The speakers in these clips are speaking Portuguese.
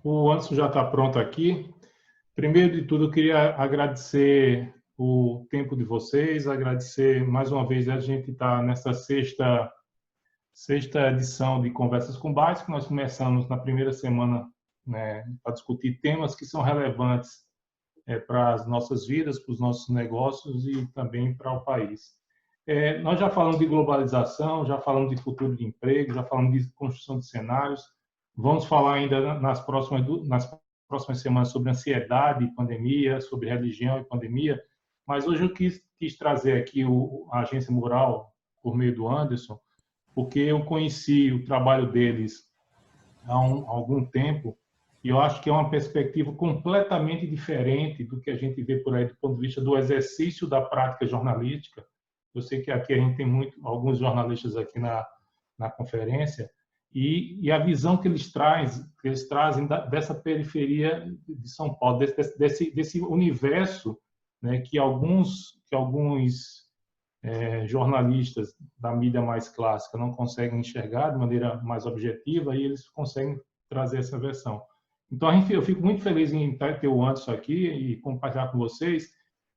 O Anderson já está pronto aqui. Primeiro de tudo, eu queria agradecer o tempo de vocês, agradecer mais uma vez a gente está nessa sexta edição de Conversas com Bytes, que nós começamos na primeira semana, né, para discutir temas que são relevantes para as nossas vidas, para os nossos negócios e também para o país. Nós já falamos de globalização, já falamos de futuro de emprego, já falamos de construção de cenários. Vamos falar ainda nas próximas semanas sobre ansiedade e pandemia, sobre religião e pandemia. Mas hoje eu quis trazer aqui a Agência Mural por meio do Anderson, porque eu conheci o trabalho deles há algum tempo e eu acho que é uma perspectiva completamente diferente do que a gente vê por aí do ponto de vista do exercício da prática jornalística. Eu sei que aqui a gente tem alguns jornalistas aqui na conferência e a visão que eles trazem dessa periferia de São Paulo, desse universo, né, que alguns jornalistas da mídia mais clássica não conseguem enxergar de maneira mais objetiva e eles conseguem trazer essa versão. Então, eu fico muito feliz em ter o Anderson aqui e compartilhar com vocês,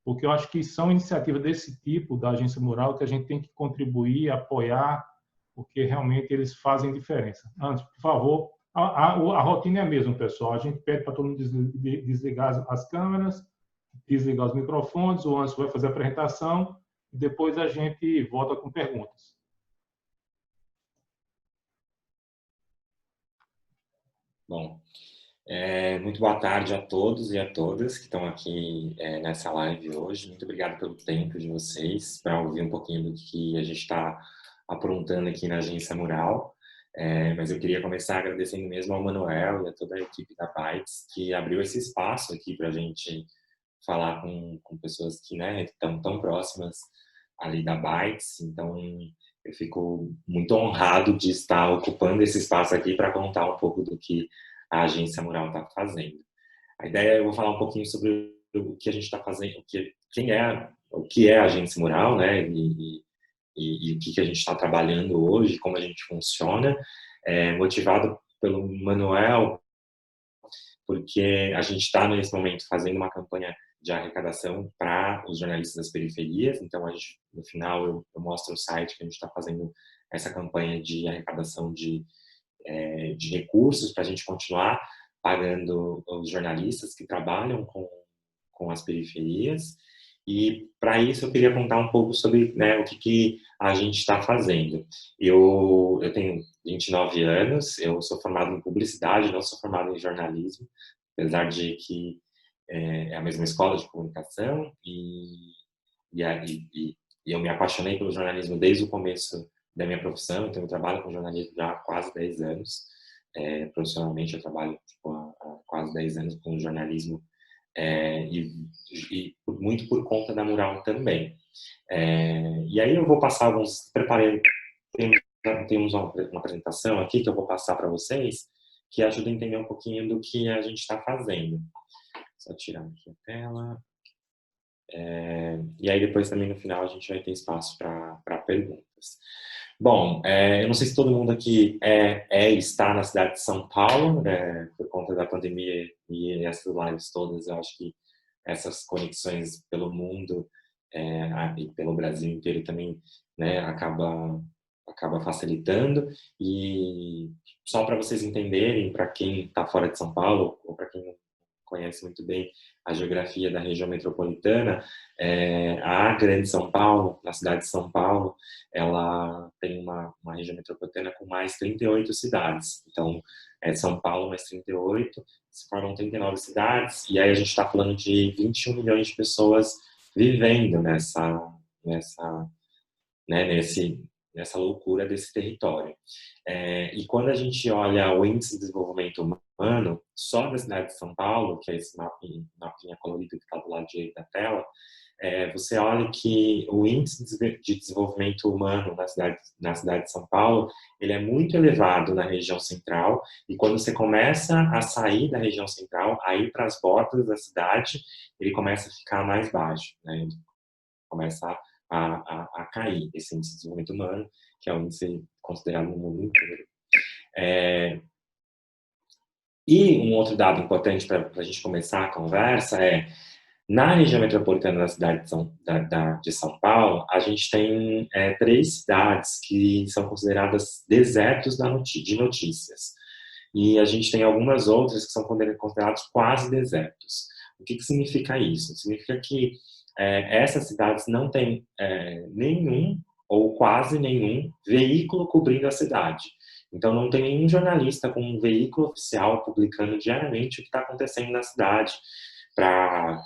porque eu acho que são iniciativas desse tipo da Agência Mural que a gente tem que contribuir, apoiar, porque realmente eles fazem diferença. Anderson, por favor, a rotina é a mesma, pessoal. A gente pede para todo mundo desligar as câmeras, desligar os microfones, o Anderson vai fazer a apresentação e depois a gente volta com perguntas. Bom, muito boa tarde a todos e a todas que estão aqui nessa live hoje. Muito obrigado pelo tempo de vocês para ouvir um pouquinho do que a gente está aprontando aqui na Agência Mural. Mas eu queria começar agradecendo mesmo ao Manuel e a toda a equipe da Bytes que abriu esse espaço aqui para a gente falar com pessoas que, né, estão tão próximas ali da Bytes. Então, eu fico muito honrado de estar ocupando esse espaço aqui para contar um pouco do que a Agência Mural está fazendo. A ideia, eu vou falar um pouquinho sobre o que a gente está fazendo, o que é a Agência Mural, né, e o que a gente está trabalhando hoje, como a gente funciona, motivado pelo Manuel, porque a gente está nesse momento fazendo uma campanha de arrecadação para os jornalistas das periferias. Então, no final, eu mostro o site que a gente está fazendo essa campanha de arrecadação de recursos para a gente continuar pagando os jornalistas que trabalham com as periferias. E, para isso, eu queria contar um pouco sobre, né, o que a gente está fazendo. Eu tenho 29 anos, eu sou formado em publicidade, não sou formado em jornalismo, apesar de que é a mesma escola de comunicação, e eu me apaixonei pelo jornalismo desde o começo da minha profissão. Então eu trabalho com jornalismo já há quase 10 anos. Profissionalmente eu trabalho há quase 10 anos com jornalismo, e muito por conta da Mural também. E aí eu vou passar temos uma apresentação aqui que eu vou passar para vocês, que ajuda a entender um pouquinho do que a gente está fazendo. Só tirar aqui a tela. E aí depois também no final a gente vai ter espaço para perguntas. Bom, eu não sei se todo mundo aqui está na cidade de São Paulo, por conta da pandemia e essas lives todas. Eu acho que essas conexões pelo mundo e pelo Brasil inteiro também, né, acaba facilitando. E só para vocês entenderem, para quem está fora de São Paulo ou para quem não conhece muito bem a geografia da região metropolitana, a Grande São Paulo, na cidade de São Paulo, ela tem uma região metropolitana com mais 38 cidades. Então, São Paulo mais 38, se formam 39 cidades, e aí a gente está falando de 21 milhões de pessoas vivendo nessa loucura desse território. E quando a gente olha o índice de desenvolvimento humano, só da cidade de São Paulo, que é esse mapinha colorido que está do lado direito da tela, você olha que o índice de desenvolvimento humano na cidade de São Paulo, ele é muito elevado na região central, e quando você começa a sair da região central, a ir para as bordas da cidade, ele começa a ficar mais baixo, né? Ele começa a cair, esse índice de desenvolvimento humano, que é o índice considerado no mundo inteiro. E um outro dado importante para a gente começar a conversa é, na região metropolitana da cidade de São Paulo, a gente tem 3 cidades que são consideradas desertos de notícias. E a gente tem algumas outras que são consideradas quase desertos. O que significa isso? Significa que essas cidades não têm nenhum ou quase nenhum veículo cobrindo a cidade. Então, não tem nenhum jornalista com um veículo oficial publicando diariamente o que está acontecendo na cidade, para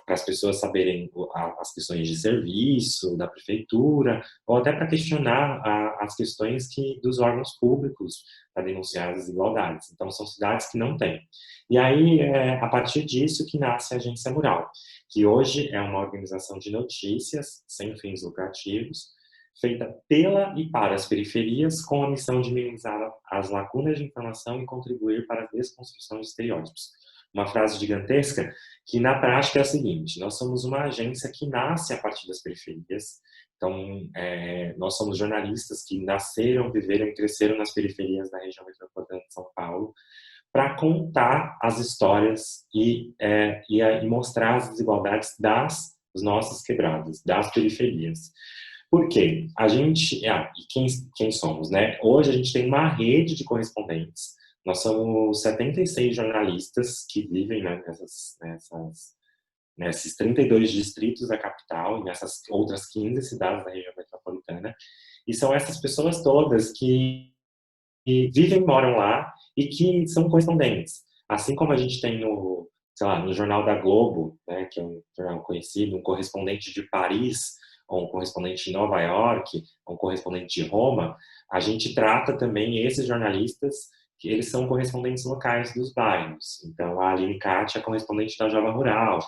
as pessoas saberem as questões de serviço da prefeitura, ou até para questionar as questões dos órgãos públicos para denunciar as desigualdades. Então, são cidades que não têm. E aí, a partir disso que nasce a Agência Mural, que hoje é uma organização de notícias sem fins lucrativos, feita pela e para as periferias, com a missão de minimizar as lacunas de informação e contribuir para a desconstrução de estereótipos. Uma frase gigantesca que, na prática, é a seguinte: nós somos uma agência que nasce a partir das periferias. Então, nós somos jornalistas que nasceram, viveram e cresceram nas periferias da região metropolitana de São Paulo, para contar as histórias e mostrar as desigualdades das nossas quebradas, das periferias. Por quê? A gente, quem somos, né? Hoje a gente tem uma rede de correspondentes. Nós somos 76 jornalistas que vivem, né, nesses 32 distritos da capital e nessas outras 15 cidades da região metropolitana. E são essas pessoas todas que vivem e moram lá e que são correspondentes. Assim como a gente tem no Jornal da Globo, né, que é um jornal conhecido, um correspondente de Paris, ou um correspondente de Nova York, ou um correspondente de Roma, a gente trata também esses jornalistas que eles são correspondentes locais dos bairros. Então, a Aline Kátia é correspondente da Java Rural,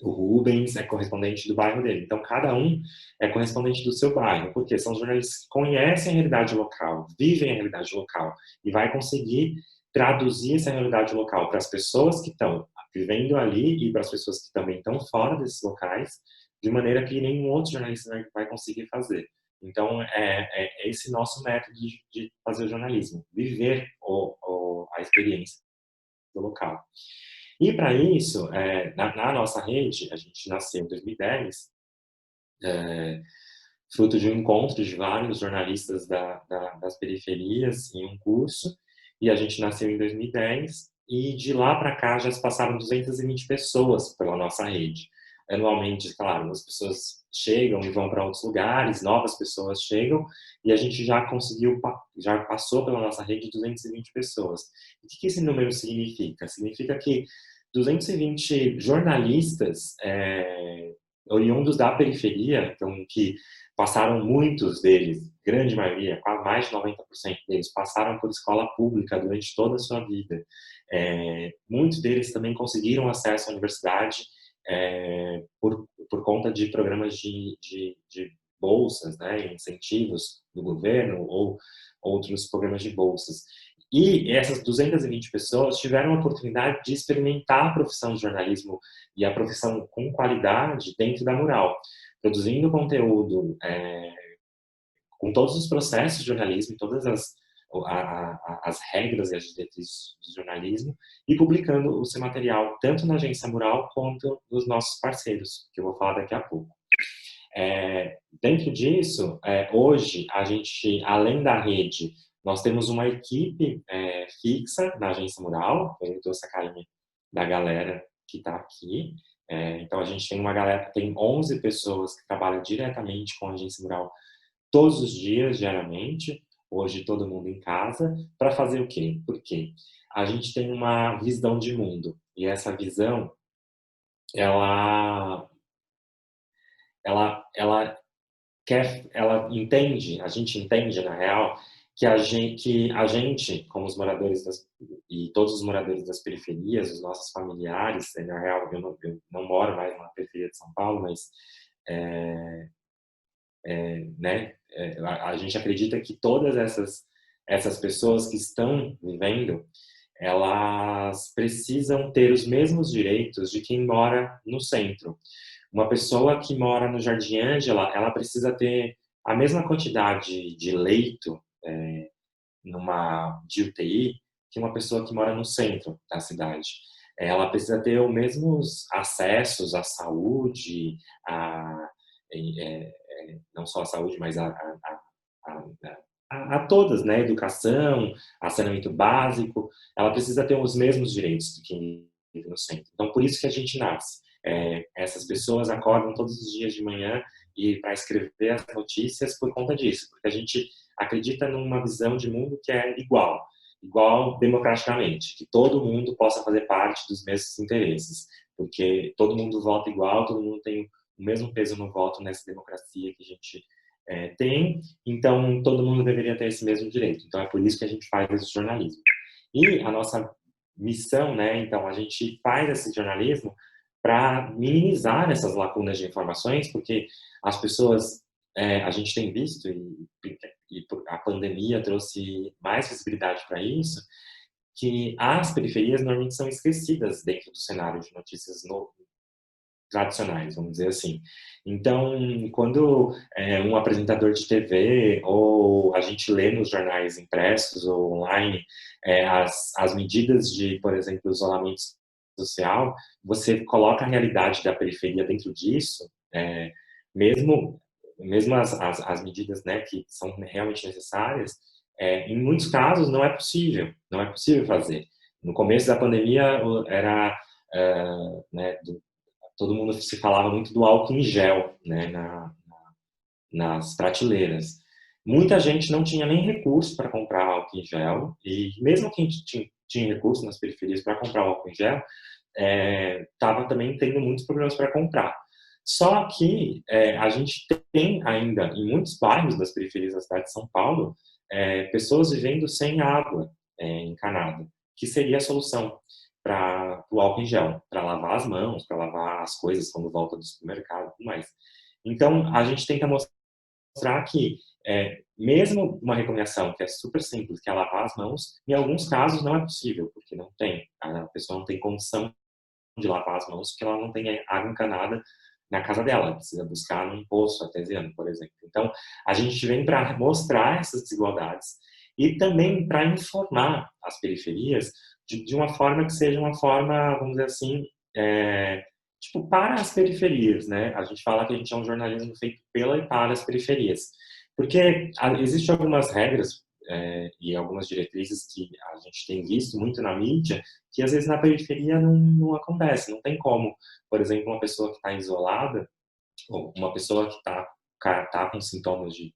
o Rubens é correspondente do bairro dele. Então, cada um é correspondente do seu bairro, porque são jornalistas que conhecem a realidade local, vivem a realidade local, e vai conseguir traduzir essa realidade local para as pessoas que estão vivendo ali e para as pessoas que também estão fora desses locais, de maneira que nenhum outro jornalista vai conseguir fazer. Então, é esse nosso método de fazer jornalismo, viver a experiência do local. E para isso, na nossa rede, a gente nasceu em 2010, fruto de um encontro de vários jornalistas das periferias em um curso, e a gente nasceu em 2010, e de lá para cá já se passaram 220 pessoas pela nossa rede. Anualmente, claro, as pessoas chegam e vão para outros lugares, novas pessoas chegam, e a gente já passou pela nossa rede 220 pessoas. O que esse número significa? Significa que 220 jornalistas oriundos da periferia, então que passaram, muitos deles, grande maioria, mais de 90% deles, passaram por escola pública durante toda a sua vida. Muitos deles também conseguiram acesso à universidade por conta de programas de bolsas, né, incentivos do governo ou outros programas de bolsas. E essas 220 pessoas tiveram a oportunidade de experimentar a profissão de jornalismo e a profissão com qualidade dentro da Mural, produzindo conteúdo com todos os processos de jornalismo, todas as regras e as diretrizes do jornalismo, e publicando o seu material tanto na Agência Mural quanto nos nossos parceiros, que eu vou falar daqui a pouco. Dentro disso, hoje, a gente, além da rede, nós temos uma equipe fixa na Agência Mural. Eu trouxe a carinha da galera que está aqui. Então, a gente tem 11 pessoas que trabalham diretamente com a Agência Mural todos os dias, diariamente. Hoje, todo mundo em casa. Para fazer o quê? Porque a gente tem uma visão de mundo. E essa visão, ela entende, a gente entende, na real, que a gente, como os moradores e todos os moradores das periferias, os nossos familiares, na real, eu não moro mais na periferia de São Paulo, mas né, a gente acredita que todas essas pessoas que estão vivendo, elas precisam ter os mesmos direitos de quem mora no centro. Uma pessoa que mora no Jardim Ângela, ela precisa ter a mesma quantidade de leito de UTI que uma pessoa que mora no centro da cidade. Ela precisa ter os mesmos acessos à saúde, não só à saúde, mas a todas, né? Educação, a saneamento básico. Ela precisa ter os mesmos direitos do que vive no centro. Então, por isso que a gente nasce. Essas pessoas acordam todos os dias de manhã e para escrever as notícias por conta disso, porque a gente acredita numa visão de mundo que é igual democraticamente, que todo mundo possa fazer parte dos mesmos interesses, porque todo mundo vota igual, todo mundo tem o mesmo peso no voto nessa democracia que a gente tem, então todo mundo deveria ter esse mesmo direito. Então é por isso que a gente faz esse jornalismo. E a nossa missão, né, então a gente faz esse jornalismo para minimizar essas lacunas de informações, porque as pessoas, a gente tem visto, e a pandemia trouxe mais visibilidade para isso, que as periferias normalmente são esquecidas dentro do cenário de notícias tradicionais, vamos dizer assim. Então, quando um apresentador de TV ou a gente lê nos jornais impressos ou online as medidas de, por exemplo, isolamento social, você coloca a realidade da periferia dentro disso, mesmo as medidas, né, que são realmente necessárias, em muitos casos não é possível fazer. No começo da pandemia era, né, todo mundo se falava muito do álcool em gel, né, nas prateleiras. Muita gente não tinha nem recurso para comprar álcool em gel, e mesmo quem tinha recurso nas periferias para comprar álcool em gel, estava também tendo muitos problemas para comprar. Só que a gente tem ainda, em muitos bairros das periferias da cidade de São Paulo, pessoas vivendo sem água encanada, que seria a solução para o álcool em gel, para lavar as mãos, para lavar as coisas quando volta do supermercado e tudo mais. Então, a gente tenta mostrar que, mesmo uma recomendação que é super simples, que é lavar as mãos, em alguns casos não é possível, porque não tem, a pessoa não tem condição de lavar as mãos, porque ela não tem água encanada na casa dela, precisa buscar num poço artesiano, por exemplo. Então, a gente vem para mostrar essas desigualdades e também para informar as periferias de uma forma que seja uma forma, vamos dizer assim, tipo, para as periferias, né? A gente fala que a gente é um jornalismo feito pela e para as periferias. Porque existem algumas regras e algumas diretrizes que a gente tem visto muito na mídia, que às vezes na periferia não acontece, não tem como. Por exemplo, uma pessoa que está isolada, ou uma pessoa que tá com sintomas de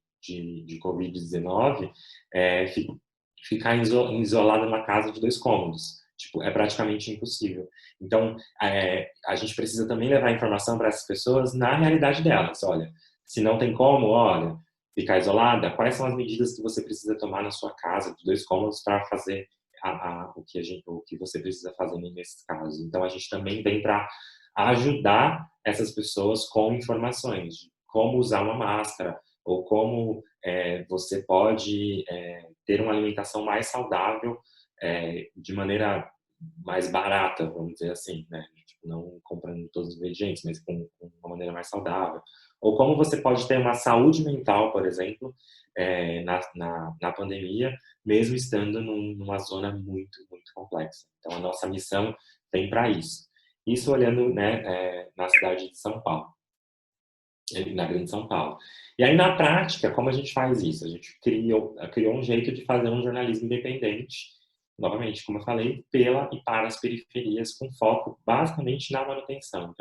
Covid-19, ficar isolada numa casa de 2 cômodos. Tipo, é praticamente impossível. Então, a gente precisa também levar informação para essas pessoas na realidade delas. Olha, se não tem como, olha, ficar isolada, quais são as medidas que você precisa tomar na sua casa de 2 cômodos para fazer o que você precisa fazer nesses casos. Então, a gente também vem para ajudar essas pessoas com informações de como usar uma máscara ou como você pode ter uma alimentação mais saudável de maneira mais barata, vamos dizer assim, né? Tipo, não comprando todos os ingredientes, mas com uma maneira mais saudável. Ou como você pode ter uma saúde mental, por exemplo, na pandemia, mesmo estando numa zona muito, muito complexa. Então, a nossa missão vem para isso. Isso olhando, né, na cidade de São Paulo, na Grande São Paulo. E aí, na prática, como a gente faz isso? A gente criou um jeito de fazer um jornalismo independente, novamente, como eu falei, pela e para as periferias, com foco basicamente na manutenção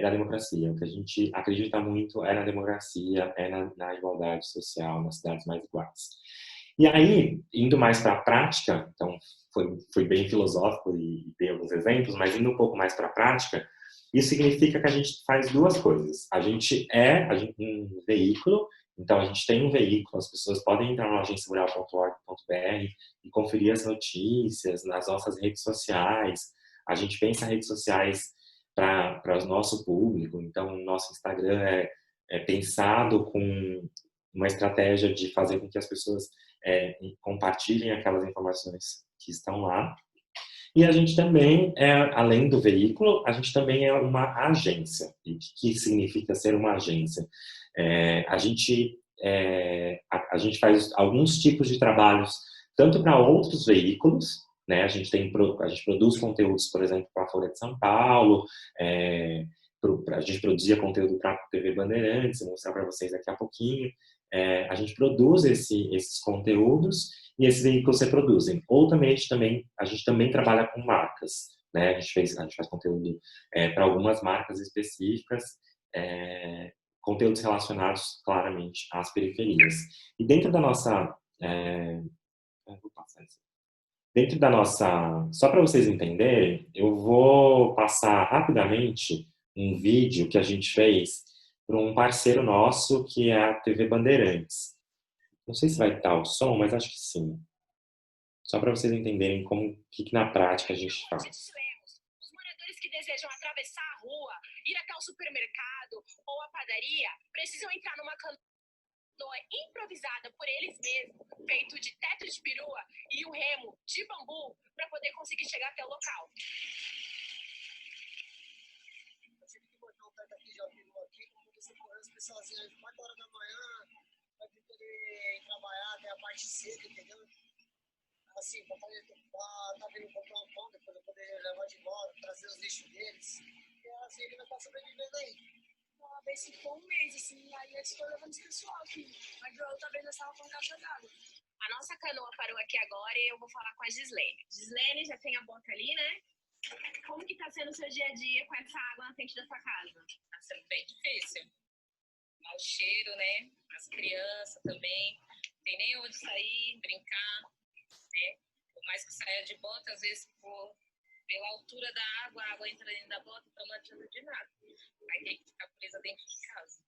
da democracia. O que a gente acredita muito é na democracia, na igualdade social, nas cidades mais iguais. E aí, indo mais para a prática, então foi bem filosófico e dei alguns exemplos, mas indo um pouco mais para a prática, isso significa que a gente faz 2 coisas. A gente um veículo, então a gente tem um veículo, as pessoas podem entrar na agenciarural.org.br e conferir as notícias nas nossas redes sociais. A gente pensa redes sociais para o nosso público, então o nosso Instagram é pensado com uma estratégia de fazer com que as pessoas compartilhem aquelas informações que estão lá. E a gente também, além do veículo, a gente também é uma agência. E o que significa ser uma agência? A gente a gente faz alguns tipos de trabalhos tanto para outros veículos, né? A gente produz conteúdos, por exemplo, para a Folha de São Paulo, a gente produzia conteúdo para a TV Bandeirantes, vou mostrar para vocês daqui a pouquinho. A gente produz esses conteúdos e esses veículos reproduzem. Ou também a gente também trabalha com marcas, né? A gente faz conteúdo para algumas marcas específicas, conteúdos relacionados claramente às periferias. E dentro da nossa vou passar isso. Dentro da nossa... Só para vocês entenderem, eu vou passar rapidamente um vídeo que a gente fez para um parceiro nosso, que é a TV Bandeirantes. Não sei se vai estar o som, mas acho que sim. Só para vocês entenderem como que na prática a gente faz. Os moradores que desejam atravessar a rua, ir até o supermercado ou a padaria, precisam entrar numa canoa improvisada por eles mesmos, feito de teto de perua e um remo de bambu para poder conseguir chegar até o local. Eu tive que botar um teto aqui de perua aqui, como você conhece, pessoalzinho, às 4 horas da manhã, vai poder ir trabalhar até a parte seca, entendeu? Assim, para poder tá vindo comprar um pão, depois eu poder levar de volta, trazer os lixos deles. E assim ele vai estar sobrevivendo aí. Uma vez ficou um mês, assim, aí eu estou levando esse pessoal aqui. Mas eu outra vez eu estava com caixa d'água. A nossa canoa parou aqui agora e eu vou falar com a Gislene. Gislene, já tem a bota ali, né? Como que tá sendo o seu dia a dia com essa água na frente da sua casa? Tá sendo bem difícil. Mau cheiro, né? As crianças também. Não tem nem onde sair, brincar, né? Por mais que saia de bota, às vezes pela altura da água, a água entra dentro da bota, então não adianta de nada. Aí tem que ficar presa dentro de casa.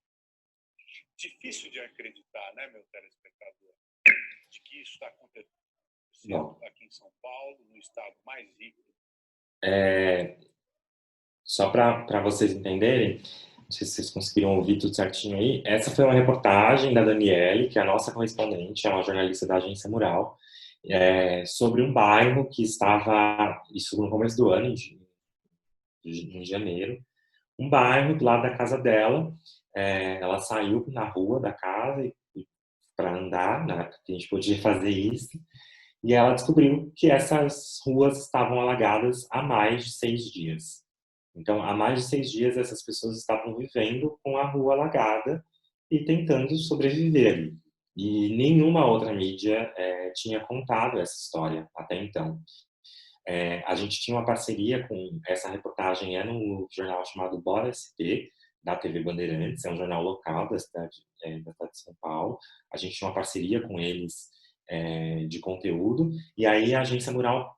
Difícil de acreditar, né, meu telespectador, de que isso está acontecendo aqui em São Paulo, no estado mais rico. Só para vocês entenderem, não sei se vocês conseguiram ouvir tudo certinho aí, essa foi uma reportagem da Daniele, que é a nossa correspondente, é uma jornalista da Agência Mural, sobre um bairro que estava, isso no começo do ano, em janeiro, um bairro do lado da casa dela. Ela saiu na rua da casa para andar, né, porque a gente podia fazer isso, e ela descobriu que essas ruas estavam alagadas há mais de 6 dias. Então, há mais de 6 dias, essas pessoas estavam vivendo com a rua alagada e tentando sobreviver ali. E nenhuma outra mídia tinha contado essa história até então. A gente tinha uma parceria com essa reportagem, num jornal chamado Bora SP, da TV Bandeirantes, é um jornal local da cidade de São Paulo. A gente tinha uma parceria com eles de conteúdo, e aí a Agência Mural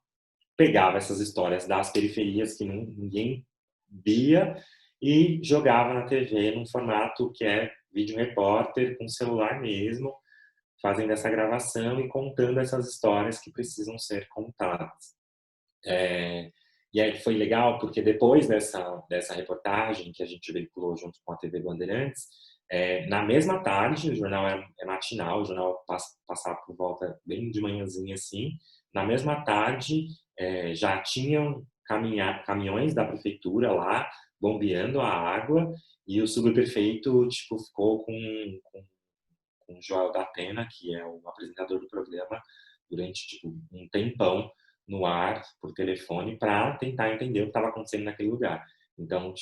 pegava essas histórias das periferias que ninguém via e jogava na TV num formato que é vídeo repórter, com celular mesmo, fazendo essa gravação e contando essas histórias que precisam ser contadas. E aí foi legal porque depois dessa reportagem que a gente veiculou junto com a TV Bandeirantes, na mesma tarde, o jornal é matinal, o jornal passava por volta bem de manhãzinha assim, na mesma tarde já tinham caminhões da prefeitura lá bombeando a água, e o subprefeito ficou com o Joel da Atena, que é o apresentador do programa, durante um tempão no ar, por telefone, para tentar entender o que estava acontecendo naquele lugar. Então,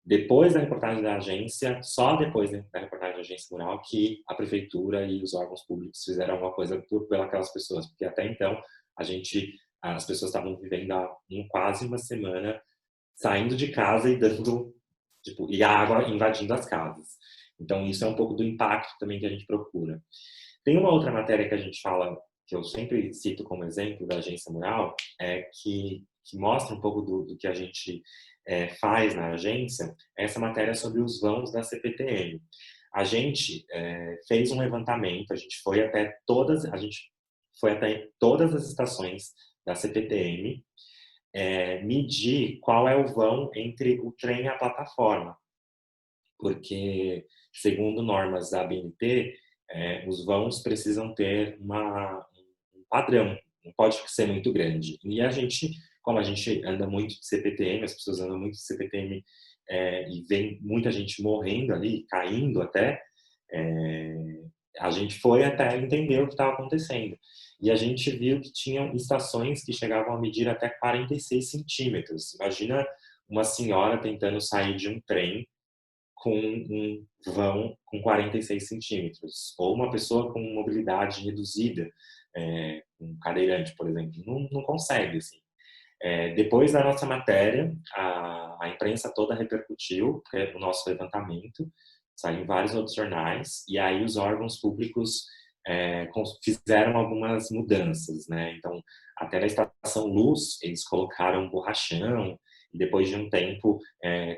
depois da reportagem da agência, só depois da reportagem da Agência Mural, que a prefeitura e os órgãos públicos fizeram alguma coisa pelas pessoas, porque até então as pessoas estavam vivendo há quase uma semana saindo de casa e e a água invadindo as casas. Então, isso é um pouco do impacto também que a gente procura. Tem uma outra matéria que a gente fala, que eu sempre cito como exemplo da Agência Mural, que mostra um pouco do que a gente faz na agência, essa matéria sobre os vãos da CPTM. A gente fez um levantamento, a gente foi até todas as estações da CPTM, medir qual é o vão entre o trem e a plataforma, porque, segundo normas da ABNT, os vãos precisam ter um padrão, não pode ser muito grande. E como a gente anda muito de CPTM, as pessoas andam muito de CPTM e vem muita gente morrendo ali, caindo até, a gente foi até entender o que estava acontecendo. E a gente viu que tinham estações que chegavam a medir até 46 centímetros. Imagina uma senhora tentando sair de um trem com um vão com 46 centímetros. Ou uma pessoa com mobilidade reduzida, um cadeirante, por exemplo, não consegue, assim. Depois da nossa matéria, a imprensa toda repercutiu o nosso levantamento, saiu em vários outros jornais, e aí os órgãos públicos fizeram algumas mudanças, né? Então, até na Estação Luz, eles colocaram borrachão, e depois de um tempo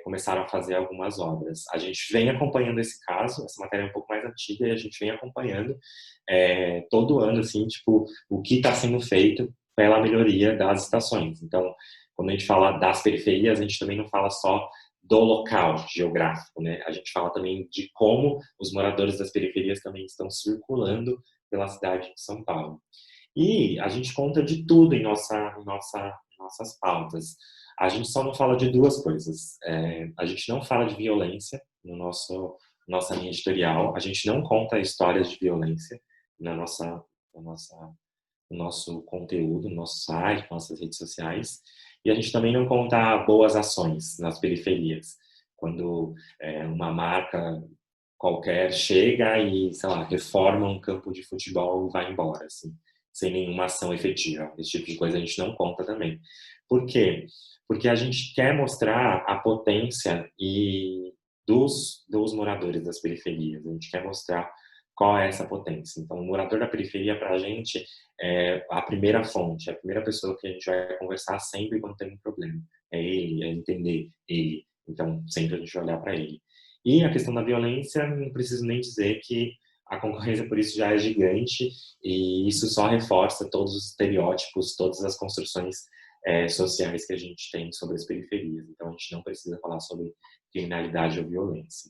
começaram a fazer algumas obras. A gente vem acompanhando esse caso, essa matéria é um pouco mais antiga, e a gente vem acompanhando todo ano, assim, tipo, o que está sendo feito pela melhoria das estações. Então, quando a gente fala das periferias, a gente também não fala só do local geográfico, né? A gente fala também de como os moradores das periferias também estão circulando pela cidade de São Paulo. E a gente conta de tudo em nossas pautas. A gente só não fala de duas coisas. A gente não fala de violência nossa linha editorial. A gente não conta histórias de violência no nosso conteúdo, no nosso site, nossas redes sociais. E a gente também não conta boas ações nas periferias. Quando uma marca qualquer chega e, sei lá, reforma um campo de futebol e vai embora, assim, sem nenhuma ação efetiva. Esse tipo de coisa a gente não conta também. Por quê? Porque a gente quer mostrar a potência dos moradores das periferias. A gente quer mostrar qual é essa potência. Então, o morador da periferia, para a gente, é a primeira fonte, é a primeira pessoa que a gente vai conversar sempre quando tem um problema. É ele, é entender ele. Então, sempre a gente vai olhar para ele. E a questão da violência, não preciso nem dizer que a concorrência por isso já é gigante e isso só reforça todos os estereótipos, todas as construções sociais que a gente tem sobre as periferias. Então, a gente não precisa falar sobre criminalidade ou violência.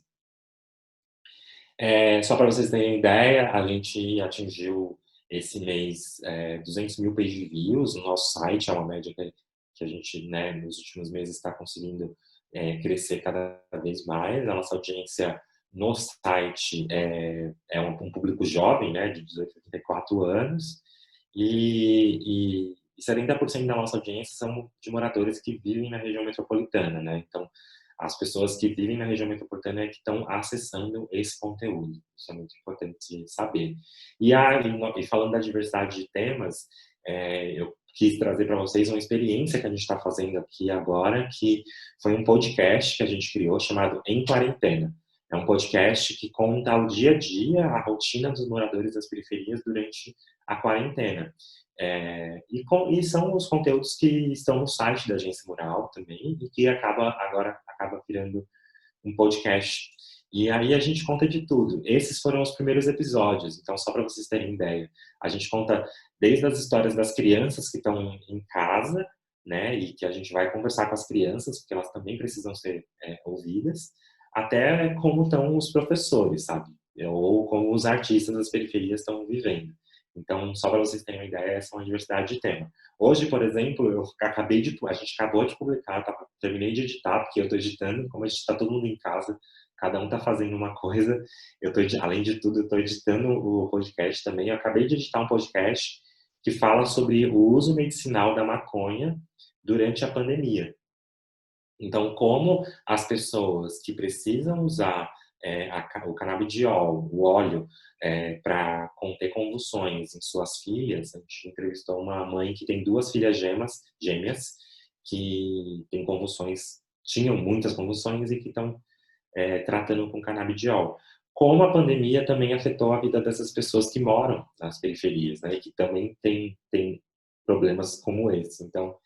Só para vocês terem ideia, a gente atingiu esse mês 200 mil page views no nosso site, é uma média que a gente, né, nos últimos meses está conseguindo crescer cada vez mais. A nossa audiência no site é um público jovem, né, de 18 a 34 anos, e 70% da nossa audiência são de moradores que vivem na região metropolitana, né? Então, as pessoas que vivem na região metropolitana que estão acessando esse conteúdo. Isso é muito importante saber. E falando da diversidade de temas, eu quis trazer para vocês uma experiência que a gente está fazendo aqui agora, que foi um podcast que a gente criou chamado Em Quarentena. É um podcast que conta o dia a dia, a rotina dos moradores das periferias durante a quarentena. E são os conteúdos que estão no site da Agência Mural também e que agora acaba virando um podcast. E aí a gente conta de tudo. Esses foram os primeiros episódios, então só para vocês terem ideia. A gente conta desde as histórias das crianças que estão em casa, né, e que a gente vai conversar com as crianças, porque elas também precisam ser ouvidas, até como estão os professores, sabe? Ou como os artistas das periferias estão vivendo. Então, só para vocês terem uma ideia, essa é uma diversidade de tema. Hoje, por exemplo, a gente acabou de publicar, terminei de editar, porque eu estou editando, como a gente está todo mundo em casa, cada um está fazendo uma coisa, além de tudo, eu estou editando o podcast também. Eu acabei de editar um podcast que fala sobre o uso medicinal da maconha durante a pandemia. Então, como as pessoas que precisam usar o canabidiol, o óleo, para conter convulsões em suas filhas, a gente entrevistou uma mãe que tem 2 filhas gêmeas que tinham muitas convulsões e que estão tratando com canabidiol. Como a pandemia também afetou a vida dessas pessoas que moram nas periferias, né, e que também tem problemas como esse. Então,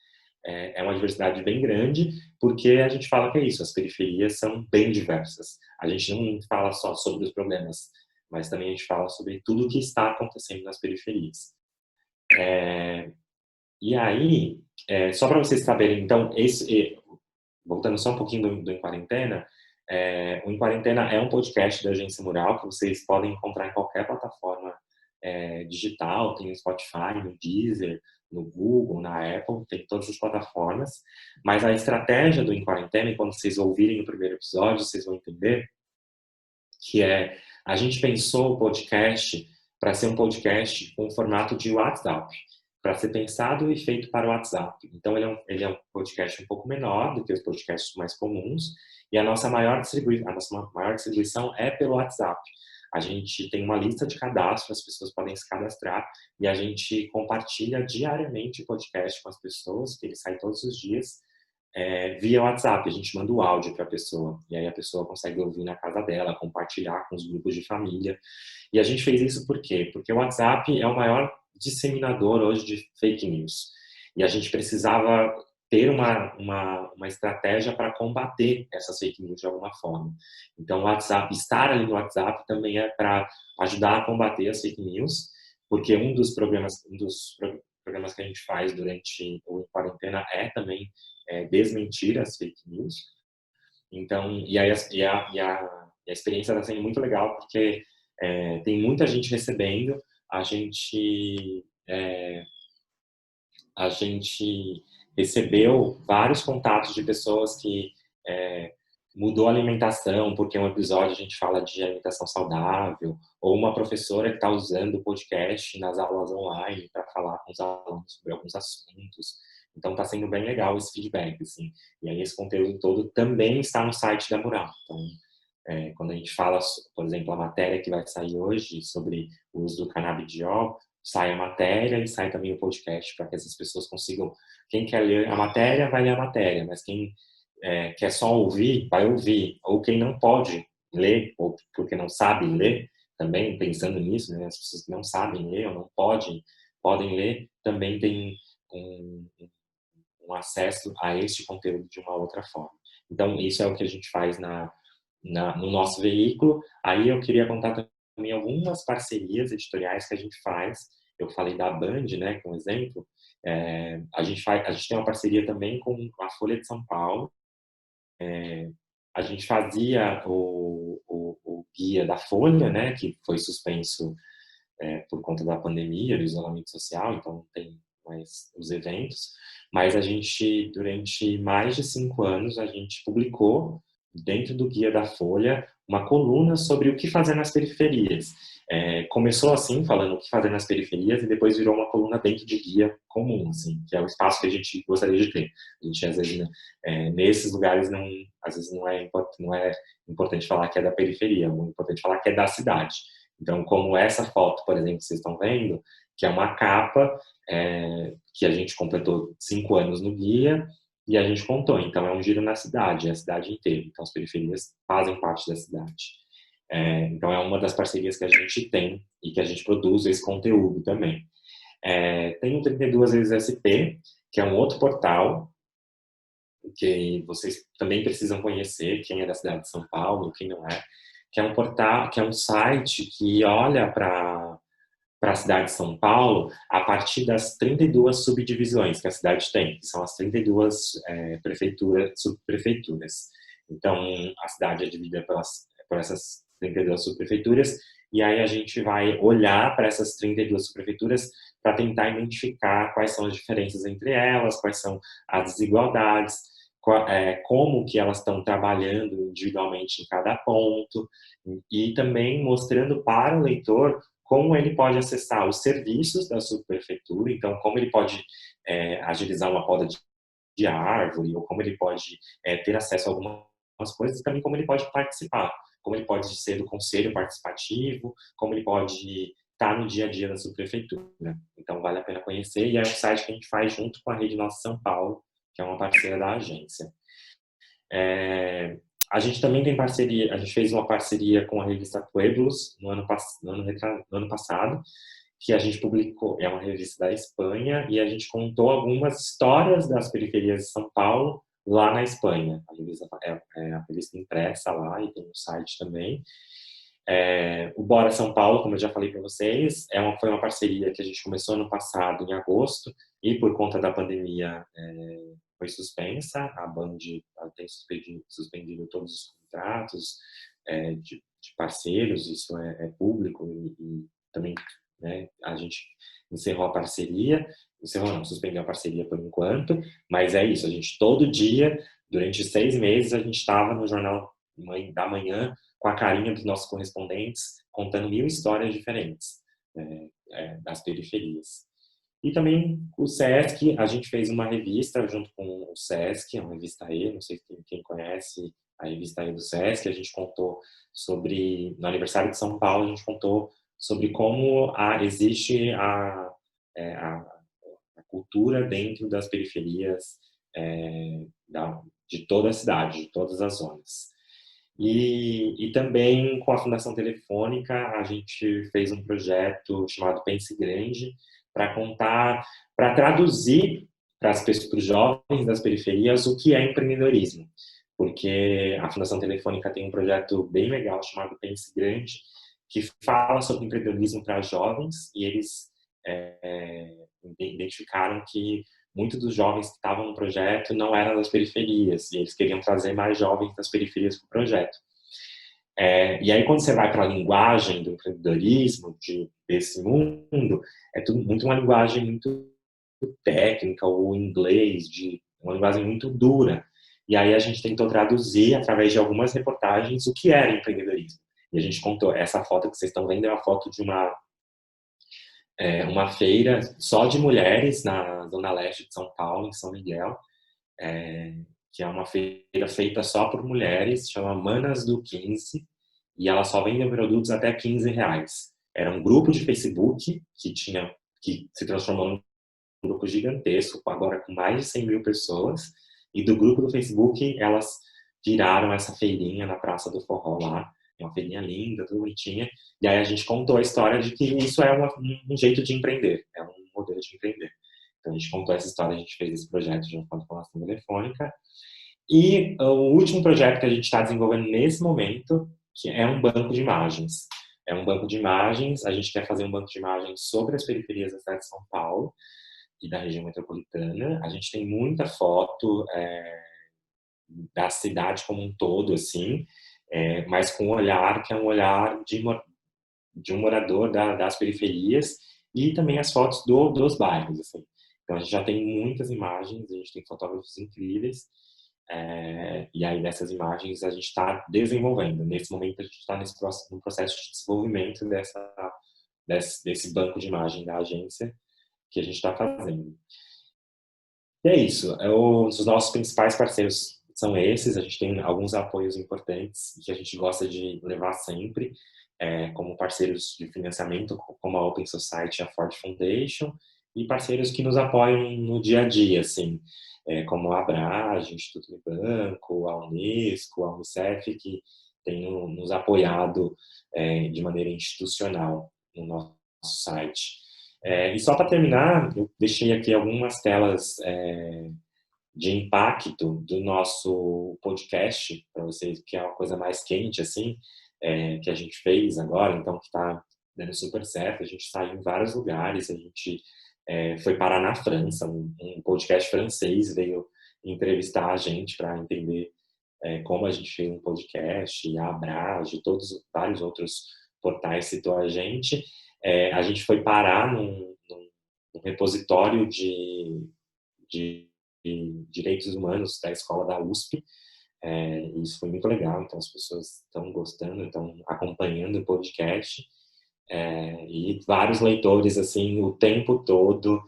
é uma diversidade bem grande, porque a gente fala que é isso, as periferias são bem diversas. A gente não fala só sobre os problemas, mas também a gente fala sobre tudo o que está acontecendo nas periferias. E aí, só para vocês saberem, então, voltando só um pouquinho do Em Quarentena, o Em Quarentena é um podcast da Agência Mural, que vocês podem encontrar em qualquer plataforma digital, tem no Spotify, no Deezer, no Google, na Apple, tem todas as plataformas. Mas a estratégia do Em Quarentena, e quando vocês ouvirem o primeiro episódio, vocês vão entender que é A gente pensou o podcast para ser um podcast com formato de WhatsApp, para ser pensado e feito para o WhatsApp. Então, ele é um podcast um pouco menor do que os podcasts mais comuns, e a nossa maior distribuição é pelo WhatsApp. A gente tem uma lista de cadastro, as pessoas podem se cadastrar, e a gente compartilha diariamente o podcast com as pessoas, que ele sai todos os dias, via WhatsApp. A gente manda o áudio para a pessoa, e aí a pessoa consegue ouvir na casa dela, compartilhar com os grupos de família. E a gente fez isso por quê? Porque o WhatsApp é o maior disseminador hoje de fake news. E a gente precisava ter uma estratégia para combater essas fake news de alguma forma. Então, o WhatsApp, estar ali no WhatsApp também é para ajudar a combater as fake news, porque um dos programas que a gente faz durante o quarentena é também desmentir as fake news. Então, e a experiência está sendo muito legal, porque tem muita gente recebendo, a gente recebeu vários contatos de pessoas que mudou a alimentação, porque um episódio a gente fala de alimentação saudável, ou uma professora que está usando o podcast nas aulas online para falar com os alunos sobre alguns assuntos. Então está sendo bem legal esse feedback, assim. E aí esse conteúdo todo também está no site da Mural. Então, quando a gente fala, por exemplo, a matéria que vai sair hoje sobre o uso do canabidiol, sai a matéria e sai também o podcast para que essas pessoas consigam. Quem quer ler a matéria, vai ler a matéria, mas quem quer só ouvir, vai ouvir. Ou quem não pode ler, ou porque não sabe ler, também pensando nisso, né? As pessoas que não sabem ler ou não podem ler, também tem um acesso a este conteúdo de uma outra forma. Então, isso é o que a gente faz no nosso veículo. Aí eu queria contar também algumas parcerias editoriais que a gente faz. Eu falei da Band, né, como exemplo. A gente tem uma parceria também com a Folha de São Paulo. A gente fazia o guia da Folha, né, que foi suspenso por conta da pandemia, do isolamento social, então não tem mais os eventos. Mas a gente, durante mais de 5 anos, a gente publicou dentro do guia da Folha uma coluna sobre o que fazer nas periferias. Começou assim, falando o que fazer nas periferias, e depois virou uma coluna dentro de guia comum, assim, que é o espaço que a gente gostaria de ter. A gente, às vezes, nesses lugares, às vezes não é importante falar que é da periferia, é muito importante falar que é da cidade. Então, como essa foto, por exemplo, que vocês estão vendo, que é uma capa que a gente completou 5 anos no guia, e a gente contou. Então, é um giro na cidade, é a cidade inteira. Então, as periferias fazem parte da cidade. Então, é uma das parcerias que a gente tem e que a gente produz esse conteúdo também. Tem o 32 vezes SP, que é um outro portal que vocês também precisam conhecer, quem é da cidade de São Paulo, quem não é, que é um portal, que é um site que olha para a cidade de São Paulo a partir das 32 subdivisões que a cidade tem, que são as 32 subprefeituras. Então, a cidade é dividida por essas 32 subprefeituras, e aí a gente vai olhar para essas 32 subprefeituras para tentar identificar quais são as diferenças entre elas, quais são as desigualdades, como que elas estão trabalhando individualmente em cada ponto, e também mostrando para o leitor como ele pode acessar os serviços da subprefeitura, então como ele pode agilizar uma poda de árvore, ou como ele pode ter acesso a algumas coisas, e também como ele pode participar, como ele pode ser do conselho participativo, como ele pode estar no dia a dia da subprefeitura. Então vale a pena conhecer, e é um site que a gente faz junto com a Rede Nossa São Paulo, que é uma parceira da agência. A gente também tem parceria, a gente fez uma parceria com a revista Pueblos no ano passado, que a gente publicou, é uma revista da Espanha, e a gente contou algumas histórias das periferias de São Paulo lá na Espanha. A revista a revista impressa lá, e tem no site também. O Bora São Paulo, como eu já falei para vocês, foi uma parceria que a gente começou no passado, em agosto, e por conta da pandemia foi suspensa. A Band tem suspendido todos os contratos de parceiros, isso é público, e também, né, a gente encerrou a parceria, suspendeu a parceria por enquanto, mas é isso, a gente todo dia, durante 6 meses, a gente estava no Jornal da Manhã com a carinha dos nossos correspondentes, contando 1000 histórias diferentes das periferias. E também o SESC, a gente fez uma revista junto com o SESC, uma revista E, não sei quem conhece a revista E do SESC, a gente contou sobre, no aniversário de São Paulo, a gente contou sobre como existe a cultura dentro das periferias de toda a cidade, de todas as zonas. E também com a Fundação Telefônica, a gente fez um projeto chamado Pense Grande, para traduzir para os jovens das periferias o que é empreendedorismo. Porque a Fundação Telefônica tem um projeto bem legal chamado Pense Grande, que fala sobre empreendedorismo para jovens, e eles identificaram que muitos dos jovens que estavam no projeto não eram das periferias, e eles queriam trazer mais jovens das periferias para o projeto. E aí, quando você vai para a linguagem do empreendedorismo, desse mundo, é tudo muito uma linguagem muito técnica, ou inglês, uma linguagem muito dura. E aí a gente tentou traduzir, através de algumas reportagens, o que era empreendedorismo. E a gente contou, essa foto que vocês estão vendo é uma foto de uma feira só de mulheres na Zona Leste de São Paulo, em São Miguel, que é uma feira feita só por mulheres, chama Manas do 15, e ela só vende produtos até R$15. Era um grupo de Facebook que se transformou num grupo gigantesco, agora com mais de 100 mil pessoas, e do grupo do Facebook elas viraram essa feirinha na Praça do Forró lá, é uma feirinha linda, tudo bonitinha, e aí a gente contou a história de que isso é um jeito de empreender, é um modelo de empreender. Então a gente contou essa história, a gente fez esse projeto junto com a Fundação Telefônica. E o último projeto que a gente está desenvolvendo nesse momento, que é um banco de imagens. É um banco de imagens, a gente quer fazer um banco de imagens sobre as periferias da cidade de São Paulo e da região metropolitana. A gente tem muita foto da cidade como um todo, assim, mas com um olhar que é um olhar de um morador das periferias, e também as fotos dos bairros, assim. Então a gente já tem muitas imagens, a gente tem fotógrafos incríveis, e aí dessas imagens a gente está desenvolvendo. Nesse momento a gente está no processo de desenvolvimento desse banco de imagem da agência que a gente está fazendo. E é isso. Os nossos principais parceiros são esses. A gente tem alguns apoios importantes que a gente gosta de levar sempre, como parceiros de financiamento, como a Open Society e a Ford Foundation, e parceiros que nos apoiam no dia a dia, assim, como a Abrage, Instituto Unibanco, a Unesco, a Unicef, que tem nos apoiado de maneira institucional no nosso site. E só para terminar, eu deixei aqui algumas telas de impacto do nosso podcast para vocês, que é uma coisa mais quente, assim, que a gente fez agora, então que está dando super certo. A gente saiu em vários lugares, a gente foi parar na França, um podcast francês veio entrevistar a gente para entender como a gente fez um podcast, e a Abrage, vários outros portais citou a gente. A gente foi parar num repositório de direitos humanos da escola da USP. Isso foi muito legal, então as pessoas estão gostando, estão acompanhando o podcast. E vários leitores, assim, o tempo todo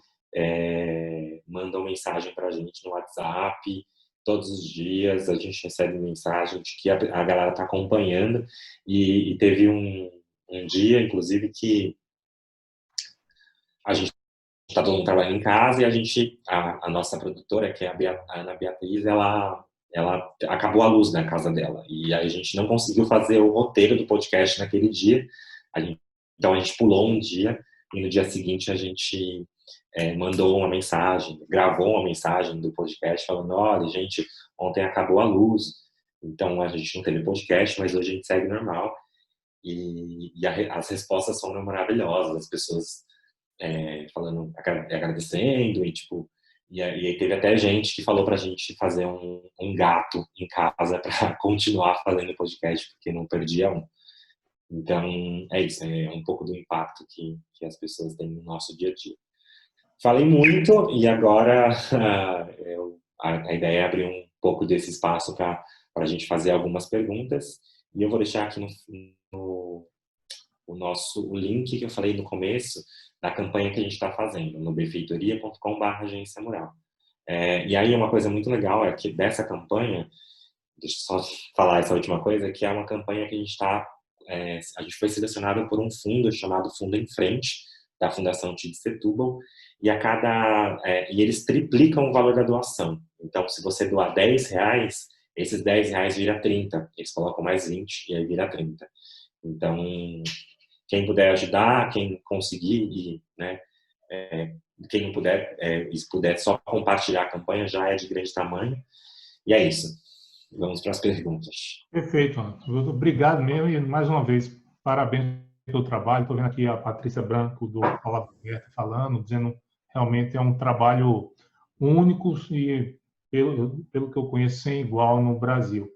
mandam mensagem para a gente no WhatsApp. Todos os dias a gente recebe mensagem de que a galera está acompanhando, e teve um dia, inclusive, que a gente está todo mundo trabalhando em casa, e a nossa produtora, que é a Ana Beatriz, ela acabou a luz na casa dela, e a gente não conseguiu fazer o roteiro do podcast naquele dia. Então a gente pulou um dia, e no dia seguinte a gente mandou uma mensagem, gravou uma mensagem do podcast falando: olha, gente, ontem acabou a luz, então a gente não teve podcast, mas hoje a gente segue normal. E as respostas foram maravilhosas, as pessoas falando, agradecendo, e aí teve até gente que falou pra gente fazer um gato em casa para continuar fazendo podcast, porque não perdia um. Então, é isso, é um pouco do impacto que as pessoas têm no nosso dia a dia. Falei muito, e agora a ideia é abrir um pouco desse espaço para a gente fazer algumas perguntas. E eu vou deixar aqui o link que eu falei no começo da campanha que a gente está fazendo, no benfeitoria.com/agência mural. E aí uma coisa muito legal é que dessa campanha, deixa eu só falar essa última coisa, que é uma campanha que a gente está, a gente foi selecionado por um fundo chamado Fundo em Frente, da Fundação Tid Setúbal, e e eles triplicam o valor da doação. Então, se você doar R$10, esses R$10 vira 30, eles colocam mais 20 e aí vira 30. Então, quem puder ajudar, quem conseguir, né, quem não puder, se puder só compartilhar a campanha, já é de grande tamanho. E é isso. Vamos para as perguntas. Perfeito, Anderson. Obrigado mesmo e, mais uma vez, parabéns pelo trabalho. Estou vendo aqui a Patrícia Branco, do Palavra Aberta, falando, dizendo realmente é um trabalho único e, pelo que eu conheço, sem igual no Brasil.